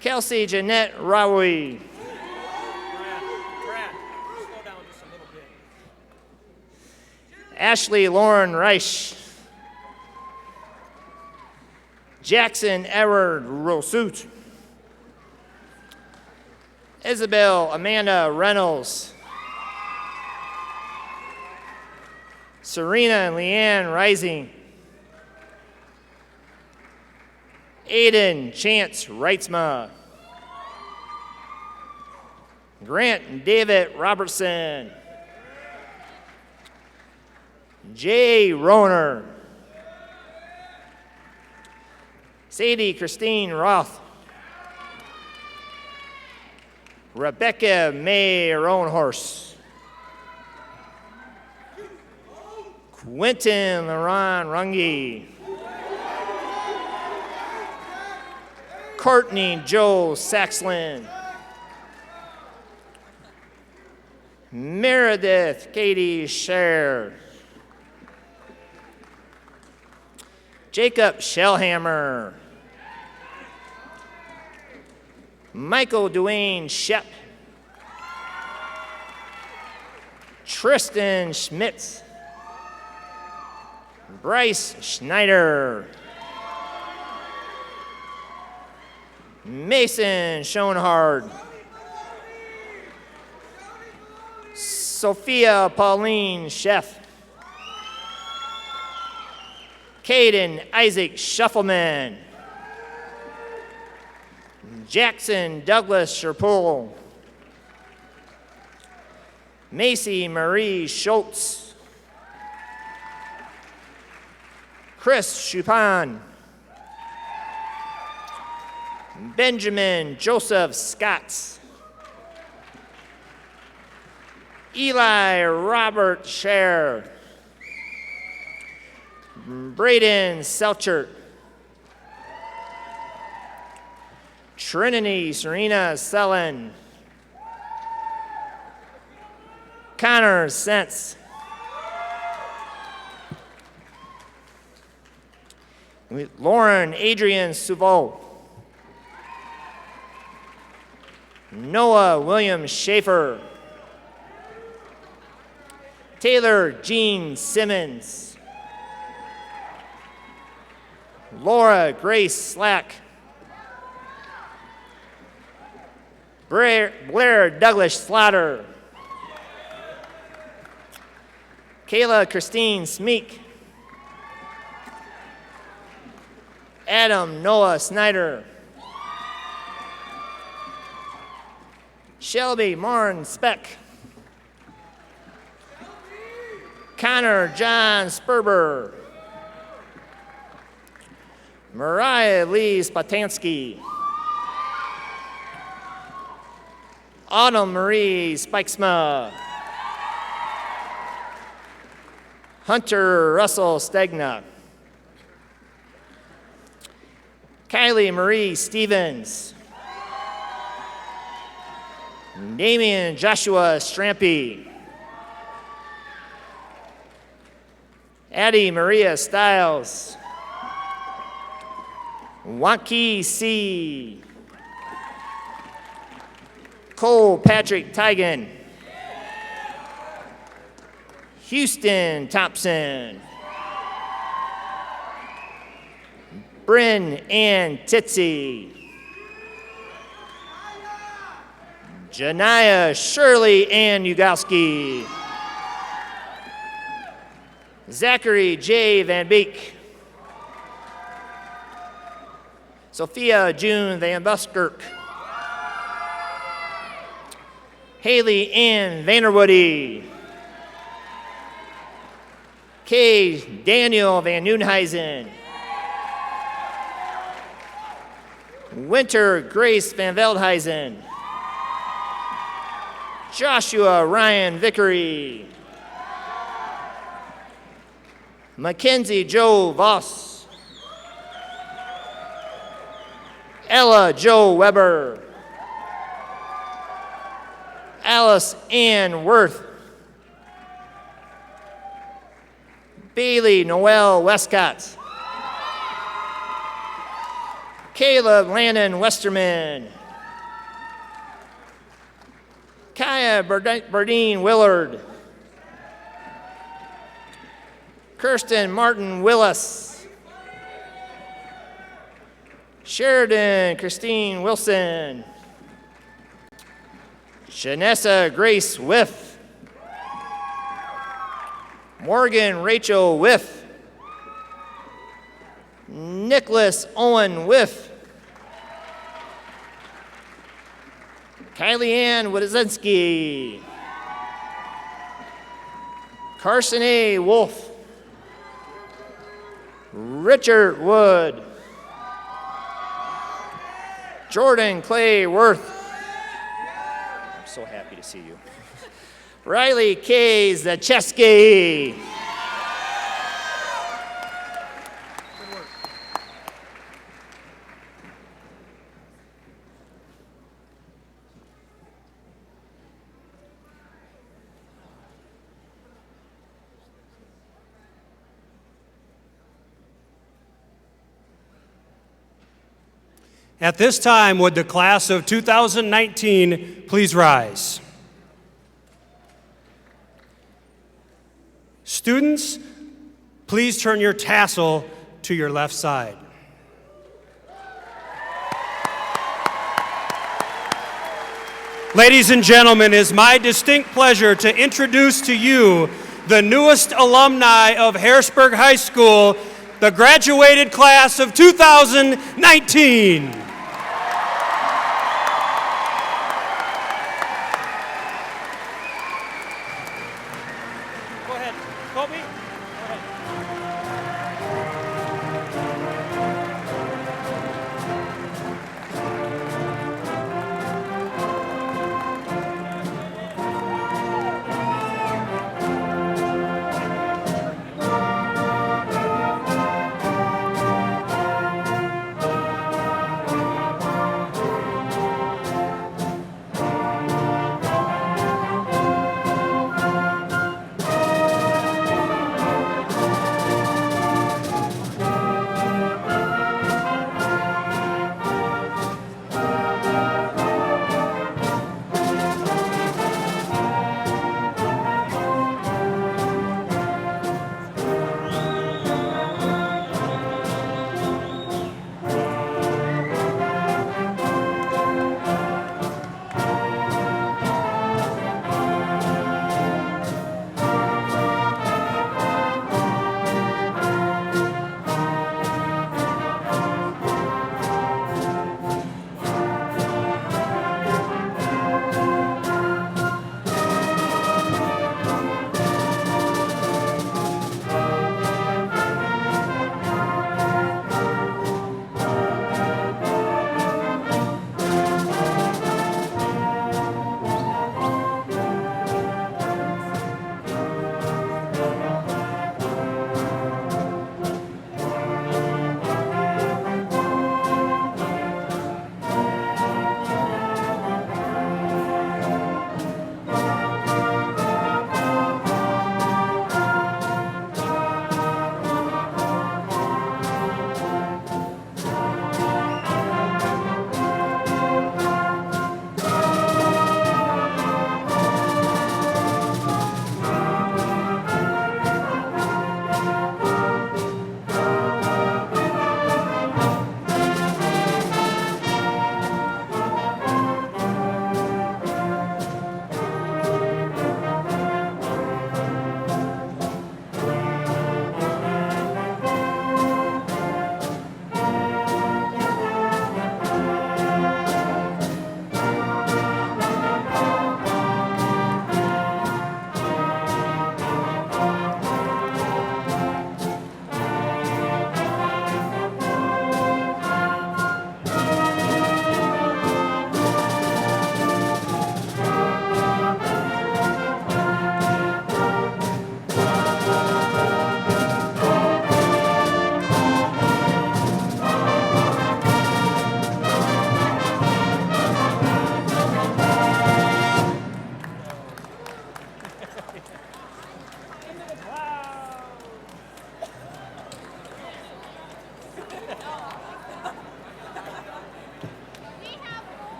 Kelsey Jeanette Rawi. Brad, slow down just a little bit. Ashley Lauren Reich. Jackson Edward Rosut. Isabel Amanda Reynolds. Serena and Leanne Rising. Aiden Chance Reitzma. Grant David Robertson. Jay Roner. Sadie Christine Roth. Rebecca May Roanhorse. Quentin Laron Rungi. Courtney Joe Saxlin. Meredith Katie Scher. Jacob Shellhammer. Michael Dwayne Shep. Tristan Schmitz. Bryce Schneider. Mason Schoenhard. Sophia Pauline Sheff. Caden Isaac Shuffleman. Jackson Douglas Sherpool. Macy Marie Schultz. Chris Chupan. Benjamin Joseph Scott. Eli Robert Scher. Braden Selchert. Trinity Serena Sellen. Connor Sentz. Lauren Adrian Souveau. Noah William Schaefer. Taylor Jean Simmons. Laura Grace Slack. Blair Douglas Slaughter. Kayla Christine Smeek. Adam Noah Snyder. Shelby Marn Speck. Connor John Sperber. Mariah Lee Spatansky. Autumn Marie Spikesma. Hunter Russell Stegna. Kylie Marie Stevens. Damian Joshua Strampy. Addie Maria Stiles. Waki C. Cole Patrick Tigan. Houston Thompson. Bryn Ann Titsy. Janaya Shirley Ann Ugowski. Zachary J. Van Beek. Sophia June Van Buskirk. Haley Ann Vanderwoody. K. Daniel Van Nuenhuizen. Winter Grace Van Veldhuizen. Joshua Ryan Vickery. Mackenzie Joe Voss. Ella Joe Weber. Alice Ann Worth. Bailey Noel Westcott. Caleb Landon Westerman. Kaya Burdine Willard. Kirsten Martin Willis. Sheridan Christine Wilson. Janessa Grace Whiff. Morgan Rachel Whiff. Nicholas Owen Whiff. Kylie Ann Wodzinski. Carson A. Wolf. Richard Wood. Jordan Clay Worth. I'm so happy to see you. Riley K. Zacheski. At this time, would the class of 2019 please rise? Students, please turn your tassel to your left side. Ladies and gentlemen, it is my distinct pleasure to introduce to you the newest alumni of Harrisburg High School, the graduated class of 2019. Go ahead, Kobe. Go ahead.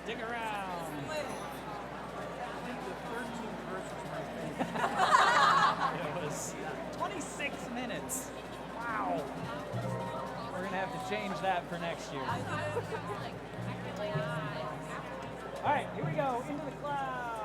Stick around. It was 26 minutes. Wow. We're going to have to change that for next year. All right, here we go. Into the cloud.